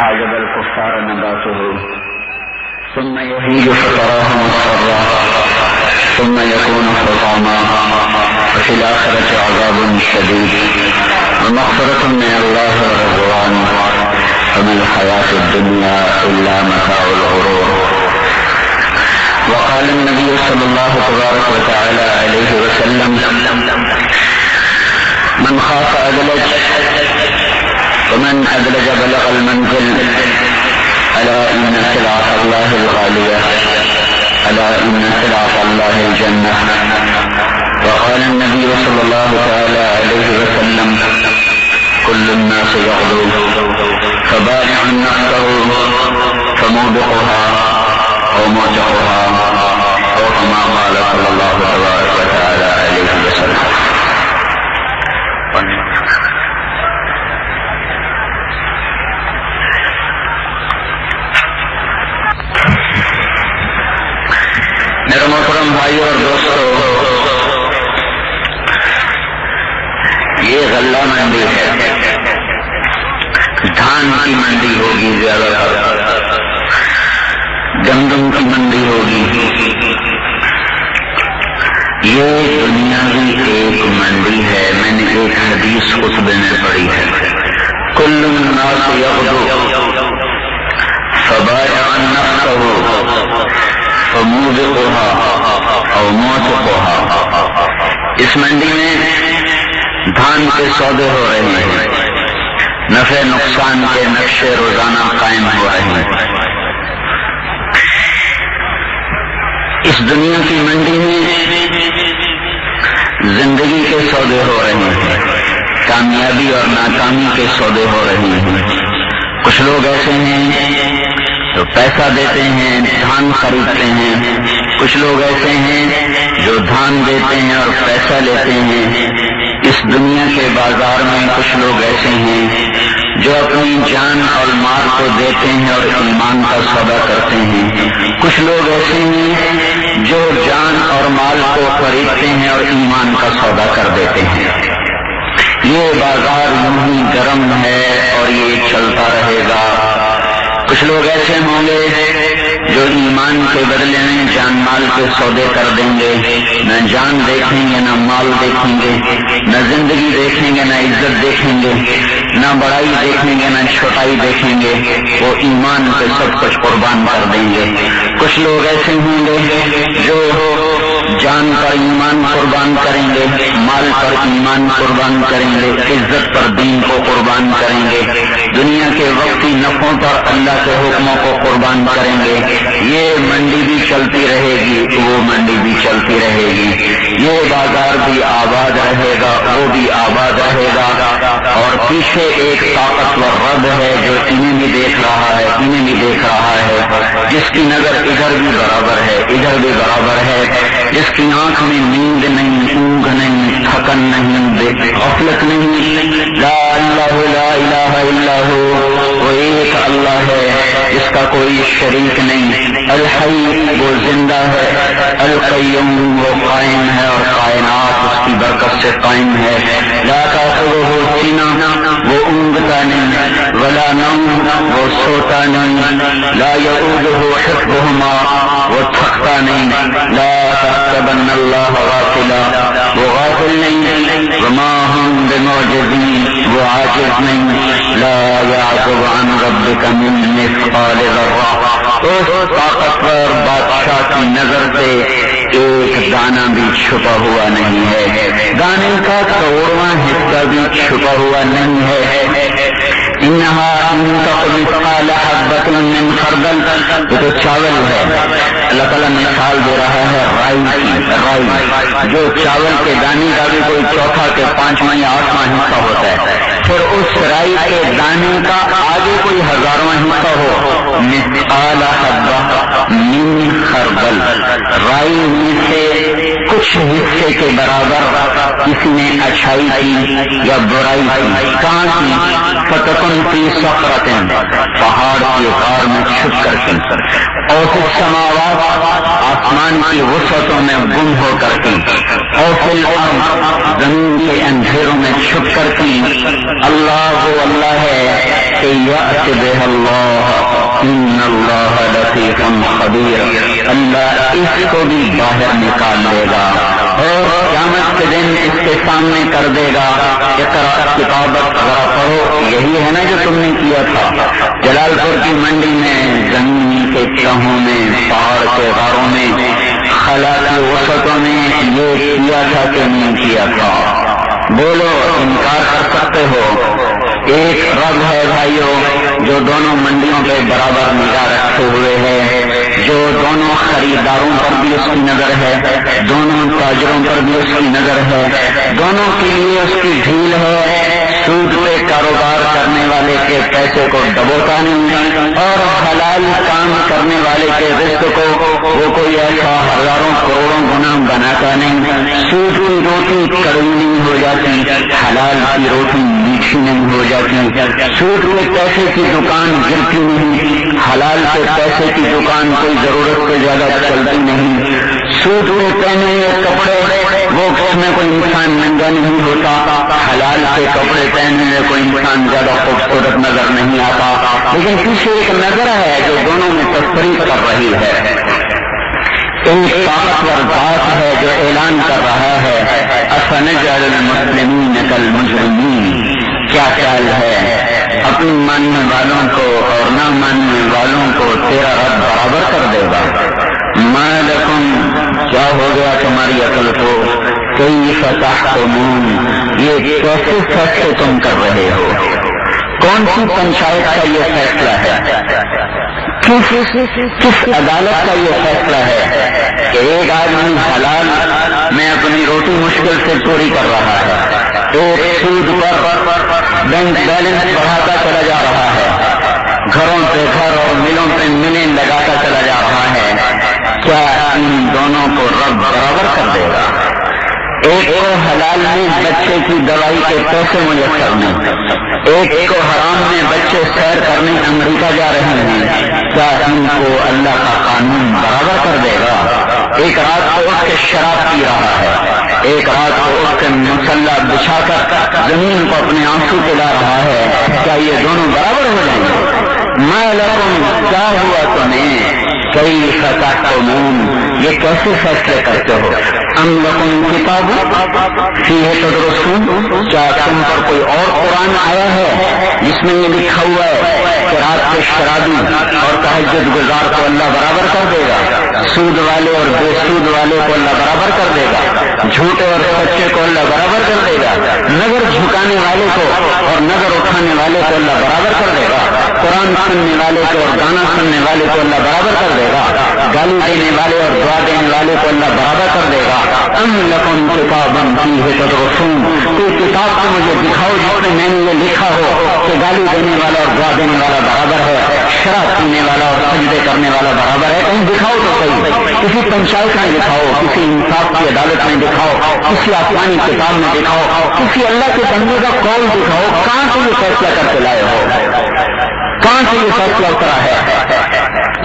أعجب الكفار نباته ثم يهيج فتراه مصفرا ثم يكون حطاما وفي الآخرة عذاب شديد ومغفرة من الله ورضوان وما الحياة الدنيا إلا متاع الغرور. وقال النبي صلى الله تبارك وتعالى عليه وسلم من خاف أدلج ومن أدلج بلغ المنزل ألا إن سلعة الله الغالية ألا إن سلعة الله الجنة. وقال النبي صلى الله تعالى عليه وسلم كل الناس يغدو فبائع نفسه فموبقها أو موجقها أو كما قال صلى الله تبارك وتعالى عليه وسلم. میرے محترم بھائیوں اور دوستوں، یہ غلہ منڈی ہے، دھان کی منڈی ہوگی، زیادہ گندم کی منڈی ہوگی. یہ دنیا کی ایک منڈی ہے. میں نے ایک حدیث خطبے میں پڑھی ہے، کل الناس یغدو فبائع نفسه فموبقها او موثقها. اس منڈی میں دھان کے سودے ہو رہے ہیں، نفع نقصان کے نقشے روزانہ قائم ہو رہے ہیں. اس دنیا کی منڈی میں زندگی کے سودے ہو رہے ہیں، کامیابی اور ناکامی کے سودے ہو رہے ہیں. کچھ لوگ ایسے ہیں جو پیسہ دیتے ہیں، دھان خریدتے ہیں. کچھ لوگ ایسے ہیں جو دھان دیتے ہیں اور پیسہ لیتے ہیں. اس دنیا کے بازار میں کچھ لوگ ایسے ہیں جو اپنی جان اور مال کو دیتے ہیں اور ایمان کا سودا کرتے ہیں. کچھ لوگ ایسے ہیں جو جان اور مال کو خریدتے ہیں اور ایمان کا سودا کر دیتے ہیں. یہ بازار یوں ہی گرم ہے اور یہ چلتا رہے گا. کچھ لوگ ایسے ہوں گے جو ایمان کے بدلے میں جان مال کے سودے کر دیں گے. نہ جان دیکھیں گے، نہ مال دیکھیں گے، نہ زندگی دیکھیں گے، نہ عزت دیکھیں گے، نہ بڑائی دیکھیں گے، نہ چھوٹائی دیکھیں گے. وہ ایمان پہ سب کچھ قربان کر دیں گے. کچھ لوگ ایسے ہوں گے جو جان پر ایمان قربان کریں گے، مال پر ایمان قربان کریں گے، عزت پر دین کو قربان کریں گے، دنیا کے وقتی نفعوں پر اللہ کے حکموں کو قربان کریں گے. یہ منڈی بھی چلتی رہے گی، وہ منڈی بھی چلتی رہے گی. یہ بازار بھی آباد رہے گا، وہ بھی آباد رہے گا. اور پیچھے ایک طاقتور رب ہے جو انہیں بھی دیکھ رہا ہے، انہیں بھی دیکھ رہا ہے، جس کی نظر ادھر بھی برابر ہے، ادھر بھی برابر ہے، جس کی آنکھ میں نیند نہیں، اونگ نہیں، تھکن نہیں، غفلت نہیں. لا الہ لا الہ الا ہو، وہ ایک اللہ ہے جس کا کوئی شریک نہیں. الحی، وہ زندہ ہے. القیوم، وہ قائم ہے اور کائنات اس کی برکت سے قائم ہے. لا تأخذہ سنہ، وہ اونگتا نہیں، ولا نوم، وہ سوتا نہیں. لا یؤودہ حفظہما، وہ تھکتا نہیں. لا تحسبن اللہ غافلا، وہ غافل نہیں. وما ہم بمعجزین، وہ عاجز نہیں. لا یعزب عن ربک من مثقال ذرہ، اس طاقتور بادشاہ کی نظر سے ایک دانہ بھی چھپا ہوا نہیں ہے، دانے کا کروڑواں حصہ بھی چھپا ہوا نہیں ہے. انہا ان تک مثقال حبۃ من خردل، یہ تو چاول ہے. اللہ تعالیٰ مثال دے رہا ہے رائی کی. رائی جو چاول کے دانے کا بھی کوئی چوتھا کے پانچواں یا آٹھواں حصہ ہوتا ہے، پھر اس رائی کے دانے کا آگے کوئی ہزارواں حصہ ہو. مثقال حبۃ من خردل، رائی میں سے کچھ حصے کے برابر کسی نے اچھائی کی یا برائی کی. کہاں کی؟ فتکن فی صخرۃ، پہاڑ کی غار میں چھپ کر کے. اور پھر سماوات، آسمان کی وسعتوں میں گم ہو کر کے. اور پھر زمین کے اندھیروں میں چھپ کر کے. اللہ وہ اللہ ہے کہ یأت بہ اللہ ان اللہ لطیف خبیر، اللہ اس کو بھی باہر نکال دے گا اور قیامت کے دن اس کے سامنے کر دے گا، اقرأ کتابک، ذرا پڑھو، یہی ہے نا جو تم نے کیا تھا جلال پور کی منڈی میں، زمین کے تہوں میں، پہاڑ کے غاروں میں، خلا کی وسطوں میں، یہ کیا تھا کہ نہیں کیا تھا؟ بولو، انکار کر سکتے ہو؟ ایک رب ہے بھائیوں جو دونوں منڈیوں پہ برابر نگاہ رکھے ہوئے ہے، جو دونوں خریداروں پر بھی اس کی نظر ہے، دونوں تاجروں پر بھی اس کی نظر ہے، دونوں کے لیے اس کی ڈھیل ہے، سود پہ کاروبار کرنے والے کے پیسے کو دبوتا نہیں اور حلال کام کرنے والے کے رزق کو وہ کوئی ایسا ہزاروں کروڑوں گنا بناتا نہیں۔ سود کی روٹی کڑوی نہیں ہو جاتی، حلال کی روٹی میٹھی نہیں ہو جاتی، سود کے پیسے کی دکان گرتی نہیں، حلال کے پیسے کی دکان کوئی ضرورت سے زیادہ چلتی نہیں، سود میں پہنے ہوئے کپڑے وہ اس میں کوئی انسان ننگا نہیں ہوتا، حلال کے کپڑے پہننے میں کوئی انسان زیادہ خوبصورت نظر نہیں آتا، لیکن پیچھے ایک نظر ہے جو دونوں میں تفریق کر رہی ہے، ایک طاقتور ذات ہے جو اعلان کر رہا ہے افنجعل المسلمین کالمجرمین، کیا خیال ہے اپنے ماننے والوں کو اور نہ ماننے والوں کو تیرا رب برابر کر دے گا؟ ما لکم، کیا ہو گیا تمہاری عقل کو؟ کیف تحکمون، یہ کیسے فیصلے تم کر رہے ہو؟ کون سی پنچایت کا یہ فیصلہ ہے؟ کس عدالت کا یہ فیصلہ ہے کہ ایک آدمی حلال میں اپنی روٹی مشکل سے پوری کر رہا ہے، ایک سود پر بینک بیلنس بڑھاتا چلا جا رہا ہے، گھروں پہ گھر اور ملوں پہ ملیں لگاتا چلا جا رہا ہے، کیا ان دونوں کو رب برابر کر دے گا؟ ایک کو حلال میں بچے کی دوائی کے پیسے میسر نہیں، ایک کو حرام میں بچے سیر کرنے امریکہ جا رہے ہیں، کیا ان کو اللہ کا قانون برابر کر دے گا؟ ایک رات کو اٹھ کے شراب پی رہا ہے، ایک رات کو اٹھ کے مسلح بچھا کر زمین کو اپنے آنسو پلا رہا ہے، کیا یہ دونوں برابر ہو جائیں گے؟ ما لکم، کیا ہوا تمہیں؟ کیف تحکمون، یہ کیسے فیصلے کرتے ہو؟ ام لکم کتاب فیہ تدرسون، کیا تم پر کوئی اور قرآن آیا ہے جس میں یہ لکھا ہوا ہے کہ رات کے شرابی اور تہجد گزار کو اللہ برابر کر دے گا، سود والے اور بے سود والے کو اللہ برابر کر دے گا، جھوٹے اور سچے کو اللہ برابر کر دے گا، نظر جھکانے والے کو اور نظر اٹھانے والے کو اللہ برابر کر دے گا، قرآن سننے والے کو اور گانا سننے والے کو اللہ برابر کر دے گا، گالی دینے والے اور دعا دینے والے کو اللہ برابر کر دے گا۔ ام لکم کتاب فیہ تدرسون، کوئی کتاب کو مجھے دکھاؤ جس میں میں نے یہ لکھا ہو کہ گالی دینے والا اور دعا دینے والا برابر ہے، شراب پینے والا اور سجدے کرنے والا برابر ہے، کہیں دکھاؤ تو صحیح، کسی پنچایت میں دکھاؤ، کسی انصاف کی عدالت میں دکھاؤ، کسی آسمانی کتاب میں دکھاؤ، کسی اللہ کے بندے کا قول دکھاؤ، کہاں سے یہ فیصلہ کر کے لائے ہو؟ کہاں سے یہ فیصلہ اترا ہے؟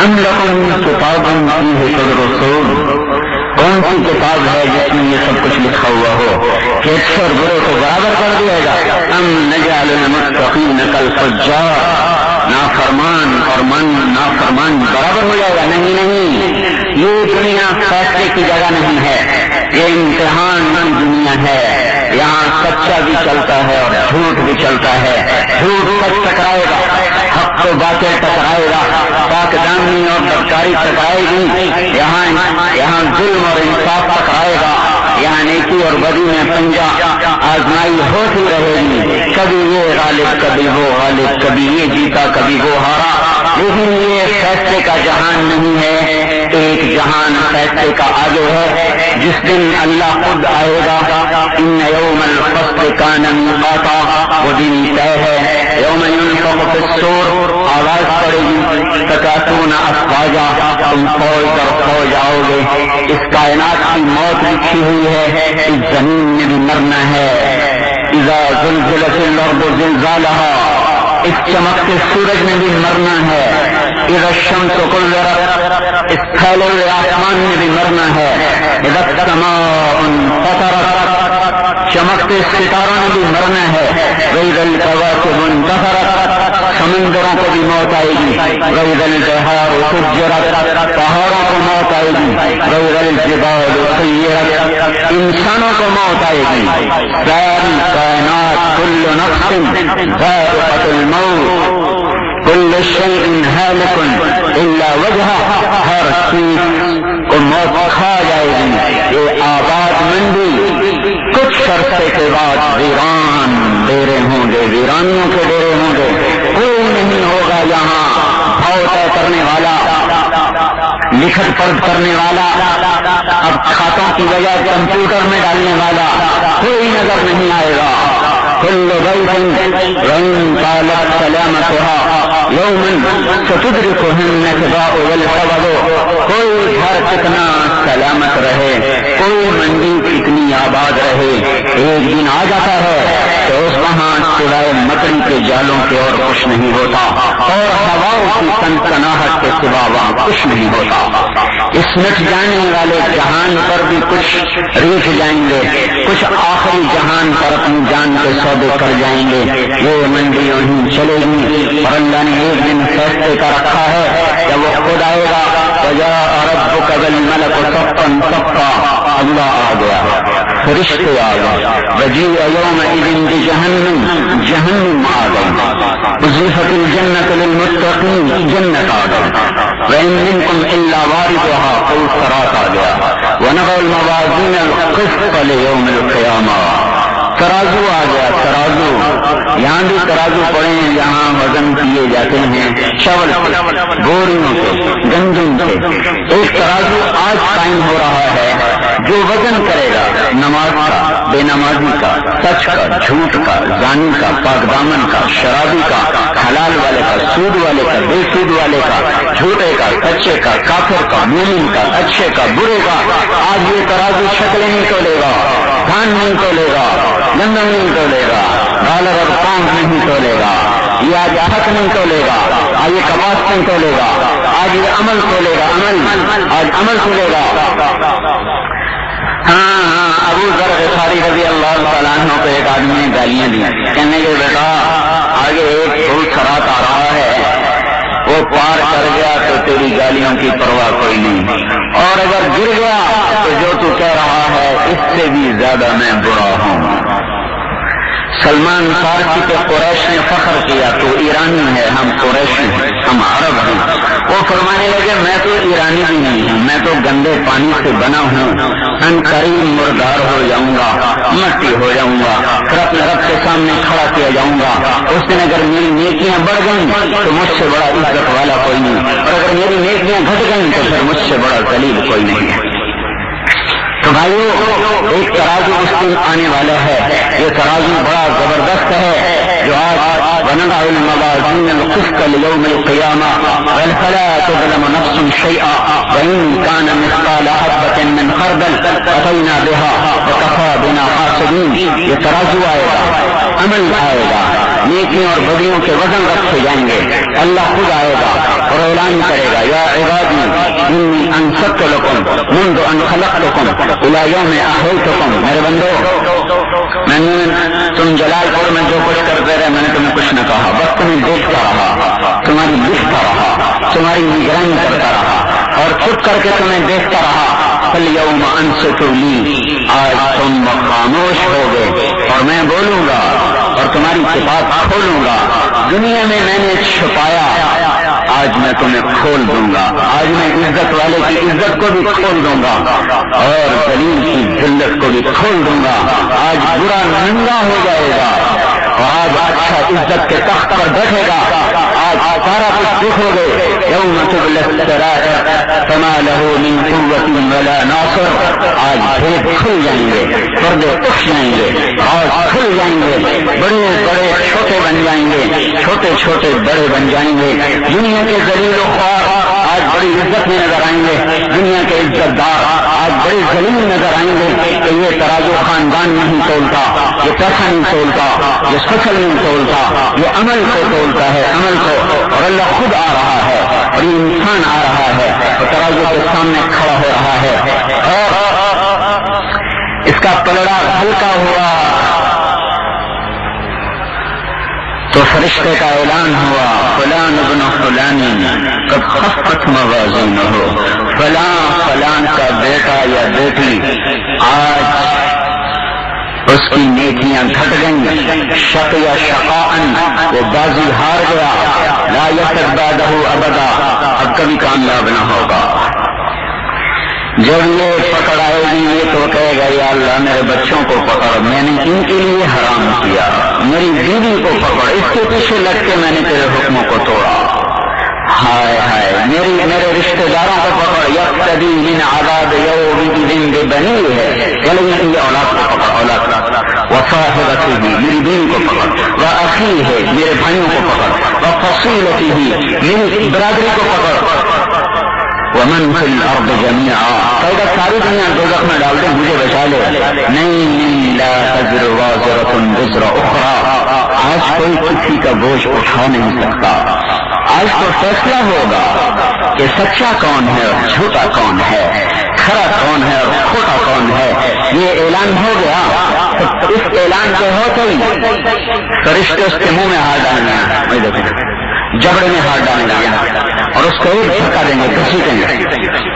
ام لکم کتاب فیہ تدرسون، کون سی کتاب ہے جس میں یہ سب کچھ لکھا ہوا ہو کہ اچھے اور برے کو برابر کر دیا گا؟ ام نجعل المتقین کالفجار، نافرمان اور نافرمان برابر ہو جائے گا؟ نہیں، یہ دنیا فیصلے کی جگہ نہیں ہے، یہ امتحان کی دنیا ہے، یہاں سچا بھی چلتا ہے اور جھوٹ بھی چلتا ہے، جھوٹ سچ ٹکرائے گا، حق کو باطل ٹکرائے گا، پاک دامنی اور بدکاری ٹکرائے گی، یہاں ظلم اور انصاف ٹکرائے گا، یہاں نیکی اور بدی میں پنجا آزمائی ہوتی رہے گی، کبھی یہ غالب کبھی وہ غالب، کبھی یہ جیتا کبھی وہ ہارا، لیکن یہ فیصلے کا جہان نہیں ہے، ایک جہان فیصلے کا آگے ہے، جس دن اللہ خود آئے گا، ان یوم الفصل کان میقاتا، وہ دن طے ہے، یوم ينفخ فی الصور، آواز پڑے گی، تتاتون افواجا، تم فوج در فوج آؤ گے، اس کائنات کی موت لکھی ہوئی ہے، اس زمین میں بھی مرنا ہے، اذا زلزلت الارض زلزالها، اس چمکتے سورج میں بھی مرنا ہے، اذا الشمس کورت، اس پھیلے ہوئے آسمان میں بھی مرنا ہے، اذا السماء انفطرت، چمکتے ستاروں نے بھی مرنا ہے، وَإِذَا الْكَوَاكِبُ انتَثَرَتْ، سمندروں کو بھی موت آئے گی، وَإِذَا الْبِحَارُ سُجِّرَتْ، پہاڑوں کو موت آئے گی، وَإِذَا الْجِبَالُ سُيِّرَتْ، انسانوں کو موت آئے گی، ساری کائنات كُلُّ نَفْسٍ ذَائِقَةُ الْمَوْتِ كُلُّ شَيْءٍ هَالِكٌ إِلَّا وَجْهَهُ، ہر چیز کو موت کھا جائے گی۔ یہ آباد منڈی کچھ عرصے کے بعد ویران ڈیرے ہوں گے، ویرانیوں کے ڈیرے ہوں گے، کوئی نہیں ہوگا یہاں بھاؤ طے کرنے والا، لکھت پڑھ کرنے والا، اب کھاتوں کی بجائے کمپیوٹر میں ڈالنے والا کوئی نظر نہیں آئے گا۔ كل بيت وإن طالت سلامتها يوما ستدركه النكباء والحوض، کوئی گھر کتنا سلامت رہے، کوئی منڈی کتنی آباد رہے، ایک دن آ جاتا ہے تو اس وہاں سوائے مکڑی کے جالوں کے اور کچھ نہیں ہوتا، اور ہواؤں کی سنسناہٹ کے سوا وہاں کچھ نہیں ہوتا۔ اس مٹ جانے والے جہان پر بھی کچھ ریچھ جائیں گے، کچھ آخری جہان پر اپنی جان کے سودے کر جائیں گے، یہ منڈی یوں چلے گی۔ اور اللہ نے ایک دن فیصلے کا رکھا ہے جب وہ خود آئے گا، وَجَاءَ رَبُّكَ وَالْمَلَكُ صَفًّا صَفًّا، اللہ آ گیا، فرشتے آ گئے، وَجِيءَ يَوْمَئِذٍ بِجَهَنَّمَ، جہنم آ گئی، أُزْلِفَتِ الْجَنَّةُ لِلْمُتَّقِينَ، جنت آ گئی، وَإِن مِّنكُمْ إِلَّا وَارِدُهَا، کوئی صراط آ گیا، وَنَضَعُ الْمَوَازِينَ الْقِسْطَ لِيَوْمِ الْقِيَامَةِ، ترازو آ گیا، ترازو، یہاں بھی ترازو پڑے ہیں جہاں وزن کیے جاتے ہیں چاول سے، بوریوں سے، گندم سے، ایک ترازو آج قائم ہو رہا ہے جو وزن کرے گا نماز کا، بے نمازی کا، سچ کا، جھوٹ کا، زانی کا، پاک دامن کا، شرابی کا، حلال والے کا، سود والے کا، بے سود والے کا، جھوٹے کا، سچے کا، کافر کا، مومن کا، اچھے کا، برے کا، آج یہ ترازو شکلیں نہیں تولے گا، دھان نہیں تولے گا، گندم نہیں تولے گا، ڈالر اور پاؤنڈ نہیں تولے گا، یہ آج حق نہیں تولے گا، آج یہ کپاس نہیں تولے گا، آج یہ عمل تولے گا، عمل آج عمل تولے گا۔ ہاں ابو ذر غفاری رضی اللہ تعالیٰ عنہ کو ایک آدمی نے گالیاں دی، کہنے کے بیٹا آگے ایک بہت خراب آ رہا ہے، وہ پار کر گیا تو تیری گالیوں کی پرواہ کوئی نہیں، اور اگر گر گیا تو جو تو کہہ رہا ہے اس سے بھی زیادہ میں برا ہوں۔ سلمان فارسی پہ قریش نے فخر کیا، تو ایرانی ہے، ہم قریشی ہیں، ہم عرب ہیں۔ وہ فرمانے لگے میں تو ایرانی بھی نہیں ہوں، میں تو گندے پانی سے بنا ہوں، ان قریب مردار ہو جاؤں گا، مٹی ہو جاؤں گا، پھر اپنے رب کے سامنے کھڑا کیا جاؤں گا۔ اس دن اگر میری نیکیاں بڑھ گئیں تو مجھ سے بڑا عزت والا کوئی نہیں، اور اگر میری نیکیاں گھٹ گئیں تو پھر مجھ سے بڑا ذلیل کوئی نہیں ہے۔ تو بھائیو ایک ترازو اس دن آنے والا ہے، یہ ترازو بڑا زبردست ہے جو آج وَنَضَعُ الْمَوَازِينَ الْقِسْطَ لِيَوْمِ الْقِيَامَةِ فَلَا تُظْلَمُ نَفْسٌ شَيْئًا وَإِن كَانَ مِثْقَالَ حَبَّةٍ مِّنْ خَرْدَلٍ أَتَيْنَا بِهَا وَكَفَىٰ بِنَا حَاسِبِينَ، یہ ترازو آئے گا، عمل آئے گا، نیکیوں اور بدیوں کے وزن رکھے جائیں گے، اللہ خود آئے گا اور اعلان کرے گا یا عبادی انی انصت لکم منذ ان خلقتکم الی یوم احییتکم، میرے بندو میں نے تم جلال پور میں جو کچھ کرتے رہے میں نے تمہیں کچھ نہ کہا، بس تمہیں دیکھتا رہا، تمہاری لکھتا رہا، تمہاری نگرانی کرتا رہا اور چپ کر کے تمہیں دیکھتا رہا۔ فالیوم انصتوا لی، آج تم خاموش ہو گئے اور میں بولوں گا اور تمہاری کتاب کھولوں گا۔ دنیا میں میں نے چھپایا، آج میں تمہیں کھول دوں گا، آج میں عزت والے کی عزت کو بھی کھول دوں گا اور ذلیل کی ذلت کو بھی کھول دوں گا۔ آج برا ننگا ہو جائے گا اور آج اچھا عزت کے تخت پر بیٹھے گا۔ آج سارا کچھ دیکھو گے، یوم تبلی السرائر فما لہ من قوۃ ولا ناصر، آج بھید کھل جائیں گے، پردے اٹھ جائیں گے، آج کھل جائیں گے، بڑے بڑے چھوٹے بن جائیں گے، چھوٹے چھوٹے بڑے بن جائیں گے۔ دنیا کے ذلیل و خوار آج بڑی عزت میں نظر آئیں گے، دنیا کے عزت دار آج بڑے ذلیل نظر آئیں گے کہ یہ ترازو خاندان نہیں تولتا، یہ پیسہ نہیں تولتا، یہ فصل نہیں تولتا، یہ عمل کو تولتا ہے، عمل کو، اور اللہ خود آ رہا ہے اور یہ انسان آ رہا ہے اور ترازو کے سامنے کھڑا ہو رہا ہے۔ اور اس کا پلڑا ہلکا ہوا تو فرشتے کا اعلان ہوا فلان ابن فلان قد خفت موازینہ، فلاں فلان کا بیٹا یا بیٹی آج اس کی نیکیاں گھٹ گئیں، شق یا شقاءن وہ بازی ہار گیا، لا یسد بعدہ ابدا اب کبھی کامیاب نہ ہوگا۔ جب یہ پکڑ آئے گی یہ تو کہے گا یا اللہ میرے بچوں کو پکڑ، میں نے ان کے لیے حرام کیا، میری بیوی کو پکڑ، اس کے پیچھے لگ کے میں نے تیرے حکموں کو توڑا، ہائے ہائے میرے رشتہ داروں کو پکڑ، یقتدی من عذاب یومئذ ببنیہ ہے، یہ اولاد کو پکڑ، اولاد وصاحبتہ میری بیوی کو پکڑ، واخیہ میرے بھائیوں کو پکڑ، وفصیلتہ میری برادری کو پکڑ، ومن فی الارض جميعا کہے گا ساری دنیا دوزخ میں ڈال دے مجھے بچا لے، نہیں لا تزر وازرۃ وزر اخرى، آج کوئی کسی کا بوجھ اٹھا نہیں سکتا، آج تو فیصلہ ہوگا کہ سچا کون ہے اور جھوٹا کون ہے، کھرا کون ہے اور کھوٹا کون ہے، یہ اعلان ہو گیا، تو اس اعلان کے ہوتے ہی فرشتے اس کے منہ میں ہاتھ ڈالیں گے، جبڑے میں ہاتھ ڈالیں گے اور اس کو ایک دھکا دیں گے، گھسیٹیں گے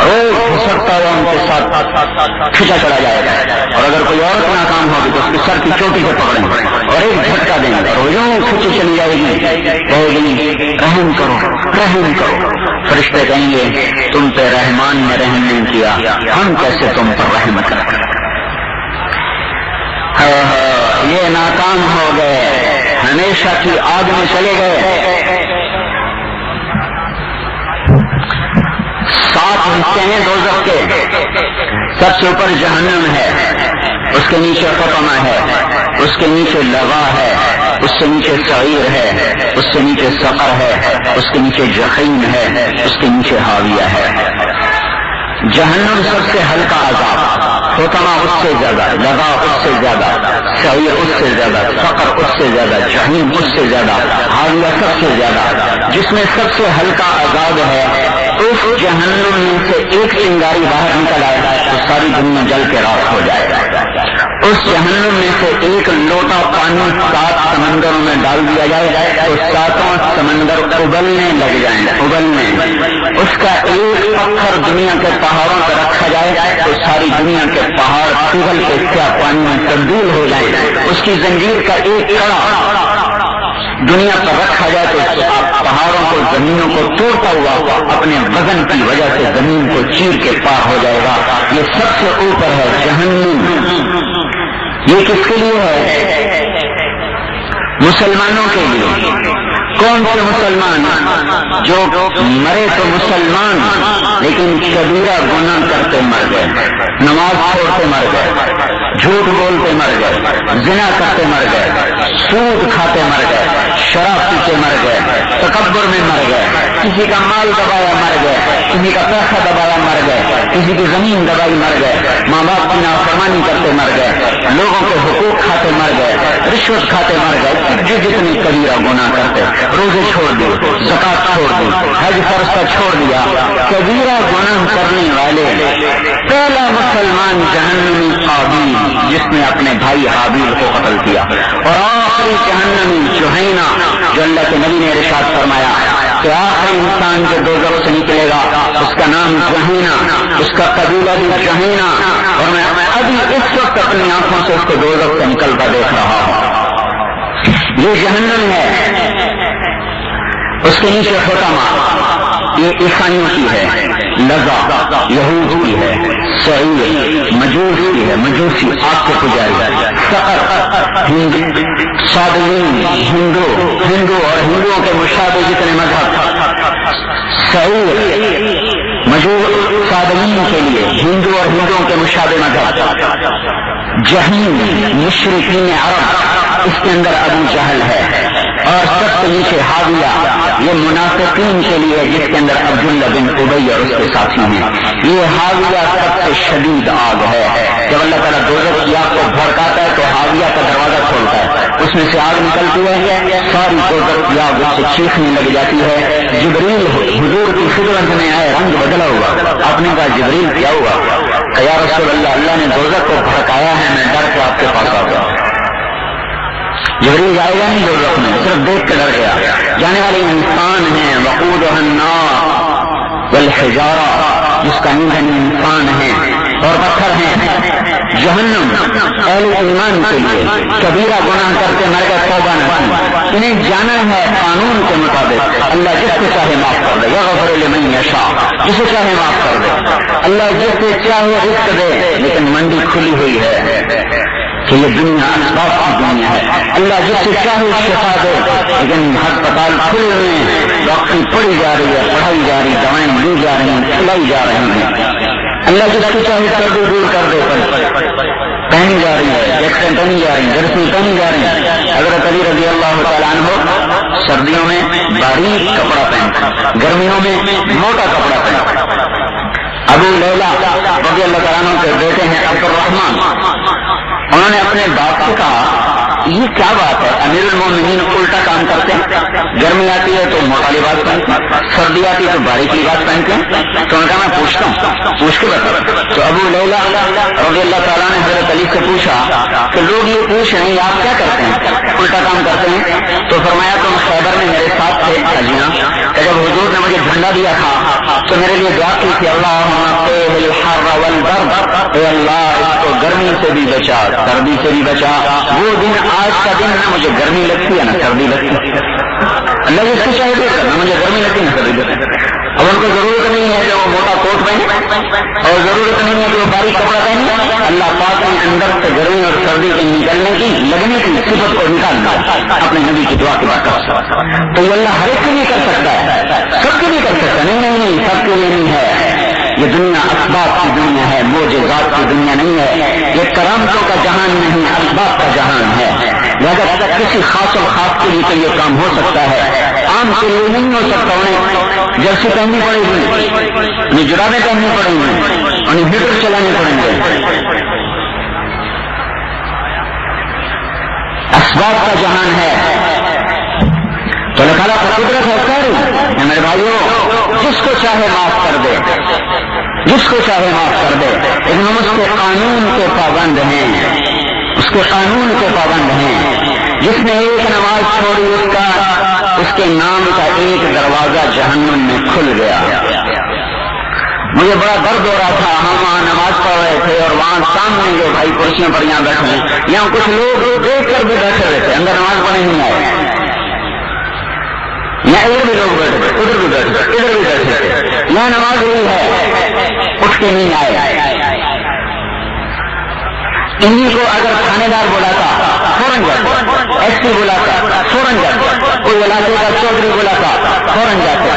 اور گھسٹتا ہوا ان کے ساتھ کھینچا چلا جائے گا، اور اگر کوئی عورت ناکام ہوگی تو اس کے سر کی چوٹی سے پکڑیں گے اور ایک جھٹکا دیں گے اور یوں کھینچی چلی جائے گی، کہے گی رحم کرو رحم کرو، فرشتے کہیں گے تم پہ رحمان نے رحم نہیں کیا، ہم کیسے تم پر رحم کریں، یہ ناکام ہو گئے، ہمیشہ کی آگ میں چلے گئے۔ 7 حصے ہیں دوزخ کے، سب سے اوپر جہنم ہے، اس کے نیچے خطمہ ہے، اس کے نیچے لظا ہے، اس سے نیچے سعیر ہے، اس سے نیچے سقر ہے، اس کے نیچے جحیم ہے، اس کے نیچے حاویہ ہے۔ جہنم سب سے ہلکا عذاب، خطمہ اس سے زیادہ، لظا اس سے زیادہ، سعیر اس سے زیادہ، سقر اس سے زیادہ، جحیم اس سے زیادہ، حاویہ سب سے زیادہ۔ جس میں سب سے ہلکا عذاب ہے اس جہنم میں سے ایک چنگاری باہر نکل آئے تو ساری دنیا جل کے راکھ ہو جائے گا، اس جہنم میں سے ایک لوٹا پانی 7 سمندروں میں ڈال دیا جائے تو 7 سمندر ابلنے لگ جائیں، ابلنے، اس کا ایک پتھر دنیا کے پہاڑوں پر رکھا جائے تو ساری دنیا کے پہاڑ پگھل کے سیاہ پانی میں تبدیل ہو جائیں، اس کی زنجیر کا ایک کڑا دنیا پر رکھا جائے تو پہاڑوں کو زمینوں کو توڑتا ہوا اپنے وزن کی وجہ سے زمین کو چیر کے پار ہو جائے گا۔ یہ سب سے اوپر ہے جہنم۔ یہ کس کے لیے ہے؟ مسلمانوں کے لیے۔ کون سے مسلمان؟ جو مرے تو مسلمان لیکن کبیرہ گناہ کرتے مر گئے، نماز چھوڑتے مر گئے، جھوٹ بولتے مر گئے، زنا کرتے مر گئے، سود کھاتے مر گئے، شراب پیتے مر گئے، تکبر میں مر گئے، کسی کا مال دبایا مر گئے، کسی کا پیسہ دبایا مر گئے، کسی کی زمین دبائی مر گئے، ماں باپ کی نافرمانی کرتے مر گئے، لوگوں کے حقوق کھاتے مر گئے، رشوت کھاتے مر گئے، جو جتنی کبیرہ گناہ کرتے، روزے چھوڑ دی، زکات چھوڑ دی، حج فرض کا چھوڑ دیا، کبیرہ گناہ کرنے والے پہلا مسلمان جہنمی قابیل جس نے اپنے بھائی حابیل کو قتل کیا، اور آخری جہنمی جوہینہ جو اللہ کے نبی نے ارشاد فرمایا کہ آخری انسان جو دوزخ سے نکلے گا اس کا نام جوہینہ، اس کا قبیلہ بھی جوہینہ، اور میں ابھی اس وقت اپنی آنکھوں سے اس کو دوزخ سے نکلتا دیکھ رہا ہوں۔ یہ جہنم ہے، اس کے نیچے خطمہ، یہ عیسائیوں کی ہے، لظا یہود کی ہے، سعیر مجوس کی ہے، مجوسی آگ کے پجاری، سقر صابئین ہندو اور ہندوؤں کے مشابہ جتنے مذہب، سعیر مجوس صابئین کے لیے ہندو اور ہندوؤں کے مشابہ مذہب، جحیم مشرکین عرب، اس کے اندر ابو جہل ہے، اور سب سے نیچے حاویہ یہ منافقین کے لیے جس کے اندر عبداللہ بن ابی اور اس کے ساتھی ہیں۔ یہ حاویہ سب سے شدید آگ ہے، جب اللہ تعالیٰ دوزخ کی آگ کو بھڑکاتا ہے تو حاویہ کا دروازہ کھولتا ہے، اس میں سے آگ نکلتی ہے، ساری دوزخ کی آگ اس سے چیخنے لگ جاتی ہے۔ جبریل حضور کی خدمت میں آئے، رنگ بدلا ہوا، آپ نے کہا جبریل کیا ہوا؟ کہ یا رسول اللہ، اللہ نے دوزخ کو بھڑکایا ہے، میں ڈر کے آپ کے پاس آ گیا۔ جبریل جائے گا نہیں دوزخ میں، صرف دیکھ کے ڈر گیا۔ جانے والے انسان ہیں، وقودها النار والحجارہ، جس کا ایندھن انسان ہے اور پتھر ہیں۔ جہنم اہل ایمان کے لیے کبیرہ گناہ کرتے مر گئے، توبہ نہیں، انہیں جانا ہے قانون کے مطابق۔ اللہ جس کو چاہے معاف کر دے، یغفر لمن یشاء، جسے چاہے معاف کر دے۔ اللہ جس کو چاہے رزق دے، لیکن منڈی کھلی ہوئی ہے کہ یہ دنیا اسباب کی دنیا ہے۔ اللہ جس سے چاہے شفا دے، لیکن ہسپتال کھلے ہوئے ہیں، ڈاکٹری پڑھی جا رہی ہے، پڑھائی جا رہی، دوائیں لی جا رہی ہیں، کھلائی جا رہی ہیں۔ اللہ جس کو چاہے سردی دور کر دے، پہنی جا رہی ہے، جیکٹیں پہنی جا رہی ہیں، جرسی پہنی جا رہی ہیں۔ حضرت علی رضی اللہ تعالیٰ عنہ سردیوں میں باریک کپڑا پہنتے، گرمیوں میں موٹا کپڑا پہنتے۔ ابو لیلہ رضی اللہ تعالیٰ عنہ کے بیٹے ہیں عبد الرحمن، انہوں نے اپنے باپ سے کہا یہ کیا بات ہے، امیر المومنین الٹا کام کرتے ہیں، گرمی آتی ہے تو موٹا لباس پہنتے ہیں، سردی آتی ہے تو باریک لباس پہنتے ہیں۔ تو انہوں نے کہا میں پوچھتا ہوں، پوچھ کے بتا۔ تو ابو لیلہ رضی اللہ تعالیٰ نے حضرت علی سے پوچھا کہ لوگ یہ پوچھ رہے ہیں آپ کیا کرتے ہیں، الٹا کام کرتے ہیں؟ تو فرمایا تم خیبر میں میرے ساتھ تھے اجینا، کہ جب حضور نے مجھے جھنڈا دیا تھا تو میرے لیے دعا کی تھی، اللہم قیہ الحر والبرد، اے اللہ اس کو گرمی سے بھی بچا، سردی سے بھی بچا۔ وہ دن آج کا دن نہ مجھے گرمی لگتی ہے نہ سردی لگتی ہے، اللہ جس کو چاہے نہ مجھے گرمی لگتی نہ سردی لگتی۔ اب ان کو ضرورت نہیں ہے کہ وہ موٹا کوٹ پہنے اور ضرورت نہیں ہے کہ وہ باریک کپڑا پہنے، اللہ پاک نے اندر سے گرمی اور سردی کے نکلنے کی لگنے کی صفت کو نکال دیا اپنے نبی کی دعا کی برکت۔ تو یہ اللہ ہر ایک کے لیے کر سکتا ہے، سب کے لیے کر سکتا ہے، نہیں سب کے لیے نہیں ہے۔ یہ دنیا اسباب کی دنیا ہے، معجزات کی دنیا نہیں ہے، یہ کرامتوں کا جہان نہیں، اسباب کا جہان ہے۔ لہذا کسی خاص و خاص کے لیے تو یہ کام ہو سکتا ہے، عام کے لیے نہیں ہو سکتا۔ انہیں جرسی پہننی پڑے گی، انہیں جرابیں پہننی پڑیں گی، انہیں ہیٹر چلانے پڑیں گے۔ اسباب کا جہان ہے تو اللہ تعالیٰ کا قدرت ہے ساری۔ میرے بھائیوں، جس کو چاہے معاف کر دے، جس کو چاہے معاف کر دے، لیکن ہم اس کے قانون کے پابند ہیں، اس کے قانون کے پابند ہیں۔ جس نے ایک نماز چھوڑی اس کے نام کا ایک دروازہ جہنم میں کھل گیا۔ مجھے بڑا درد ہو رہا تھا، ہم وہاں نماز پڑھ رہے تھے اور وہاں سامنے جو بھائی کرسیوں پر یہاں بیٹھے ہیں، یہاں کچھ لوگ دیکھ کر بھی بیٹھے ہوئے تھے، اندر نماز پڑھنے نہیں آئے، یہاں ادھر بھی لوگ بیٹھے تھے، ادھر بھی بیٹھے تھے، ادھر بھی بیٹھے تھے، یہاں نماز ہوئی ہے، اٹھ کے نہیں آئے۔ انہیں کو اگر تھانے دار بلاتا فوراً جاتے، ایس پی بلاتا فوراً جاتے، کوئی علاقے کا چودھری بلاتا فوراً جاتے۔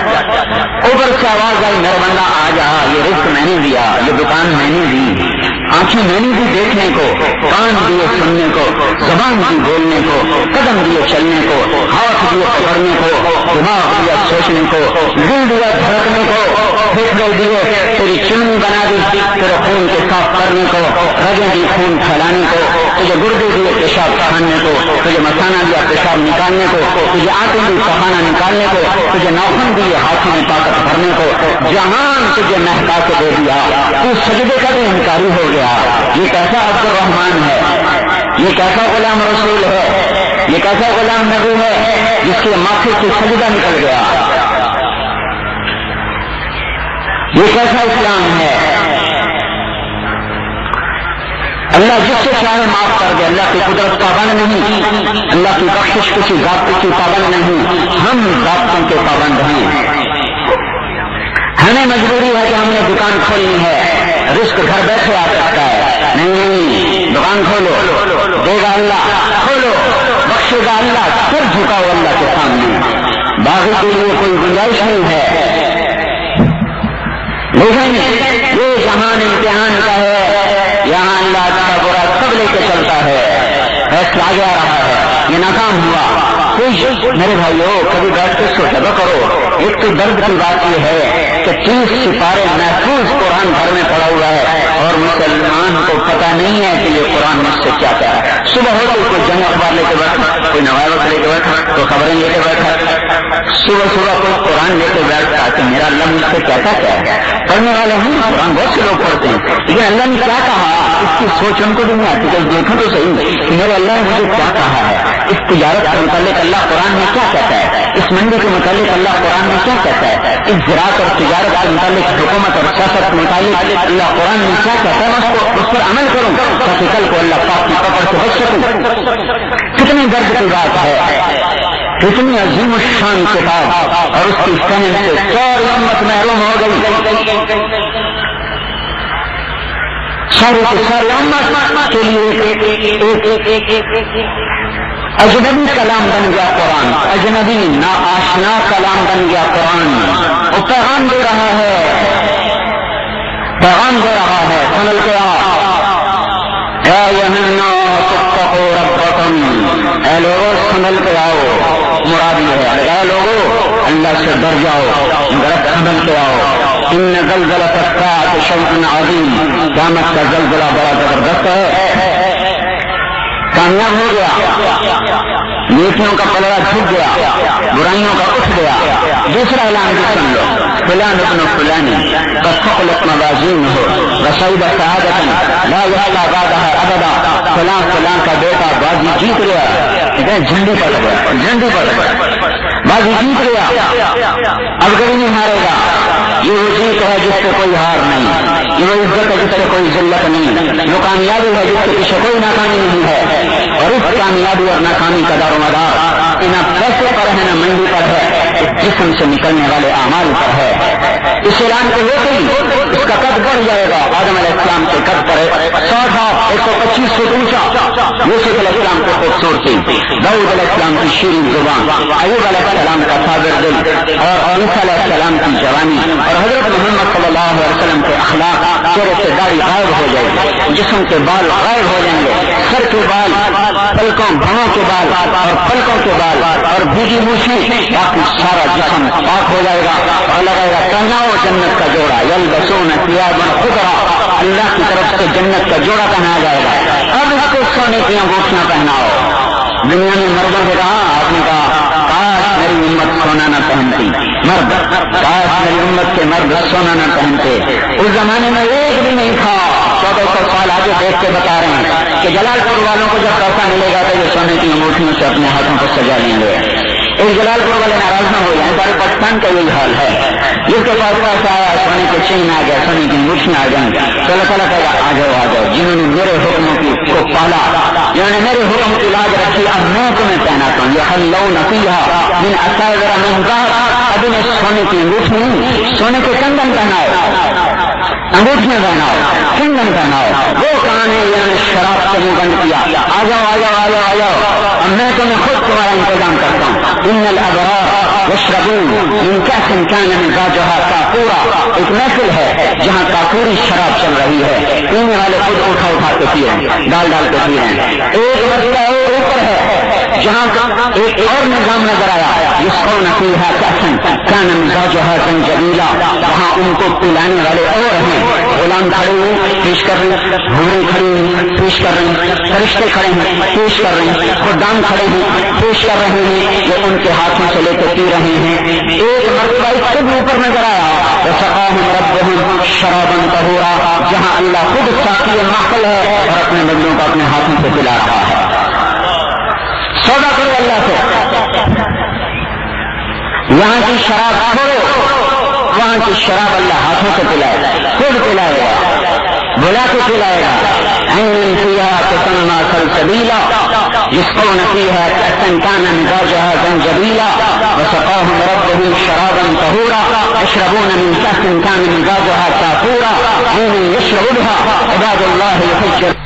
اوپر سے آواز آئی میرا بندہ آ جا، یہ رزق میں نے دیا، یہ دکان میں نے دی، آنکھیں میں نے دی دیکھنے کو، کان دیے سننے کو، زبان دی بولنے کو، قدم دیے چلنے کو، ہاتھ دیے پکڑنے کو، دماغ دیا سوچنے کو، دل دیا دھڑکنے کو، پھیپھڑے دیے تیری چمنی بنا دی تیرے خون کے صاف کرنے کو، رگیں دی خون پھیلانے کو، تجھے گردے دیے پیشاب کھانے کو، تجھے مسانہ دیا پیشاب نکالنے کو، تجھے آنکھیں دی پخانہ نکالنے کو، تجھے ناخن دیے ہاتھوں میں طاقت بھرنے کو، جہان تجھے مہکا کے دے دیا، تو سجدے کا بھی انکاری ہو گیا۔ یہ کیسا عبد الرحمان ہے، یہ کیسا غلام رسول ہے، یہ کیسا غلام نبی ہے جس کے ماتھے سے سجدہ نکل گیا، یہ کیسا اسلام ہے۔ اللہ جس سے چاہے معاف کر دے، اللہ کی قدرت پابند نہیں، اللہ کی بخشش کسی ضابطے کی پابند نہیں، ہم ضابطوں کے پابند ہیں۔ ہمیں مجبوری ہے کہ ہم نے دکان کھولنی ہے، رزق گھر بیٹھے آ سکتا ہے، نہیں دکان کھولو، دے گا اللہ، کھولو بخشے گا اللہ، پھر جھکاؤ اللہ کے سامنے، باغی کے لیے کوئی گنجائش نہیں ہے۔ لیکن یہ جہان امتحان کا ہے، یہاں اللہ کا برا سب لے کے چلتا ہے، فیصلہ آ جا رہا ہے، یہ ناکام ہوا۔ میرے بھائیو کبھی بیٹھ کے سوچا کرو، ایک تو درد کی بات یہ ہے کہ 30 سپارے محفوظ قرآن گھر میں پڑا ہوا ہے اور مسلمان کو پتہ نہیں ہے کہ یہ قرآن مجھ سے کیا کہہ رہا ہے۔ صبح ہو تو کوئی جنگ اخبار لے کے بیٹھا، کوئی نوائبت لے کے بیٹھا، کوئی خبریں لے کے بیٹھا، صبح کوئی قرآن لے کے بیٹھتا کہ میرا اللہ مجھ سے کہتا کیا ہے. پڑھنے والے ہیں قرآن بہت سے لوگ پڑھتے ہیں, لیکن اللہ نے کیا کہا اس کی سوچ ان کو بھی نہیں آتی. جب دیکھو تو صحیح کہ میرے اللہ نے مجھے کیا کہا ہے. اس تجارت کے متعلق اللہ قرآن میں کیا کہتا ہے, اس منڈی کے متعلق اللہ قرآن میں کیا کہتا ہے, اس زراعت اور تجارت کے متعلق حکومت اور سیاست کے متعلق اللہ قرآن میں کیا کہتا ہے. اس پر عمل کروں تاکہ کل کو اللہ پاک کی پکڑ سے بچ سکوں. کتنی درد کی بات ہے, کتنی عظیم الشان کتاب, اور اس کی فہم سے ساری امت محروم ہو گئی. ساری امت کے لیے اجنبی کلام بن گیا قرآن, اجنبی ناآشنا کلام بن گیا قرآن. وہ پیغام دے رہا ہے, پیغام دے رہا ہے. سنل کے اے لوگوں سنل کے آؤ, مراد یہ ہے اے لوگوں اللہ سے ڈر جاؤ, غلط سنل کے آؤ. ان زلزلۃ الساعۃ شیء عظیم, قیامت کا زلزلہ بڑا زبردست ہے. کامیاب ہو گیا, نیکیوں کا پلڑا جھک گیا, برائیوں کا اٹھ گیا. دوسرا اعلان بھی سن لو, فلان ابن فلانی بخلق موازین ہو رسید سعادت لا یحلا بعدها ابدا. فلان فلان کا بیٹا بازی جیت گیا, جھنڈی پڑ گیا, جھنڈی پڑ گیا, بازی جیت گیا, اب کبھی نہیں ہارے گا. یہ وہ جیت ہے جس سے کوئی ہار نہیں, یہ وہ عزت ہے جس سے کوئی ذلت نہیں, وہ کامیابی ہے جس کے پیچھے کوئی ناکامی نہیں ہے. اور اس کامیابی اور ناکامی کا دار و مدار نہ پیسے پر ہے نہ منڈی پر ہے, اس جسم سے نکلنے والے اعمال پر ہے. اس اعلان کو ہوتے ہی اس کا قد بڑھ جائے گا. آدم علیہ السلام کے قد پر 125 فٹ اونچا, یوسف علیہ السلام کو خوبصورتی, داؤد علیہ السلام کی شیریں زبان, ایوب علیہ السلام کا صابر دل, اور عیسیٰ علیہ السلام کی جوانی, اور حضرت محمد صلی اللہ علیہ وسلم کے اخلاق. چہرے سے داڑھی غائب ہو جائے گی, جسم کے بال غائب ہو جائیں گے, سر کے بال, پلکوں بھووں کے بال اور پلکوں کے بال اور بھیگی موچھیں, باقی سارا جسم پاک ہو جائے گا. اور لگائے گا پہناؤ جنت کا جوڑا, یلبسون ثیابا خضرا, اللہ کی طرف سے جنت کا جوڑا پہنایا جائے گا. اب اس کو سونے کی انگوٹھیاں پہناؤ. دنیا میں مردوں سے کہا, آپ نے کہا کاش میری امت سونا نہ پہنتی, مرد کاش میری امت کے مرد سونا نہ پہنتے. اس زمانے میں ایک بھی نہیں تھا. 1400 سال آگے دیکھ کے بتا رہے ہیں کہ جلال پور والوں کو جب پیسہ ملے گا تو یہ سونے کی انگوٹھیوں سے اپنے ہاتھوں کو سجا لیں گے. ایک جلال پور والے ناراض نہ ہو جائیں, سارے پاکستان کا یہی حال ہے. جس کے پاس پیسہ آیا, سونے کے چین آ گیا, سونے کی انگوٹھیاں آ گئیں, تو اللہ تعالیٰ کہا آ جاؤ آ جاؤ, جنہوں نے میرے حکموں کو پالا, جنہوں نے میرے حکم کی لاج رکھی, اب میں تمہیں پہناتا ہوں. یہ حلون فیہا من اساور من ذهب, اب انہیں سونے کی انگوٹھی, سونے کے کنگن پہناؤ, انگوٹھیاں پہناؤ, کنگن پہناؤ. وہ کہاں ہے یہ نے شراب سے منہ بند کیا, آ جاؤ آ جاؤ آ جاؤ آ جاؤ, اب میں تمہیں خود تمہارا انتظام کرتا ہوں. ان الابرار یشربون من کأس کان مزاجها کافورا, ایک محفل ہے جہاں کافوری شراب چل رہی ہے, پینے والے خود اٹھا اٹھا کے پی رہے ہیں, ڈال ڈال کے پی رہے ہیں. ایک مرتبہ اور اوپر ہے جہاں ایک اور نظام نظر آیا, یسقون فیہا کأسا کان مزاجها زنجبیلا, وہاں ان کو پلانے والے اور ہیں. غلام کھڑے ہوئے پیش کر رہے ہیں, حوریں کھڑی ہیں پیش کر رہے ہیں, فرشتے کھڑے ہیں پیش کر رہے ہیں, خدام کھڑے ہیں پیش کر رہے ہیں, وہ ان کے ہاتھوں سے لے کے پی رہے ہیں. ایک مرتبہ اس سے بھی اوپر نظر آیا, وسقاہم ربہم شرابا طہورا, جہاں اللہ خود ساقی محفل ہے اور اپنے بندوں کو اپنے ہاتھوں سے پلا رہا ہے. سودا کرو اللہ سے, یہاں کی شراب چھوڑو, وہاں کی شراب اللہ ہاتھوں سے پلائے گا, خود پلائے گا, بلا کے پلائے گا. عین فیہا تسمى سلسبیلا, یسقون فیہا کأسا کان مزاجها زنجبیلا, وسقاہم ربہم شرابا طہورا, یشربون من کأس کان مزاجها کافورا, عین یشرب بها عباد اللہ یفجر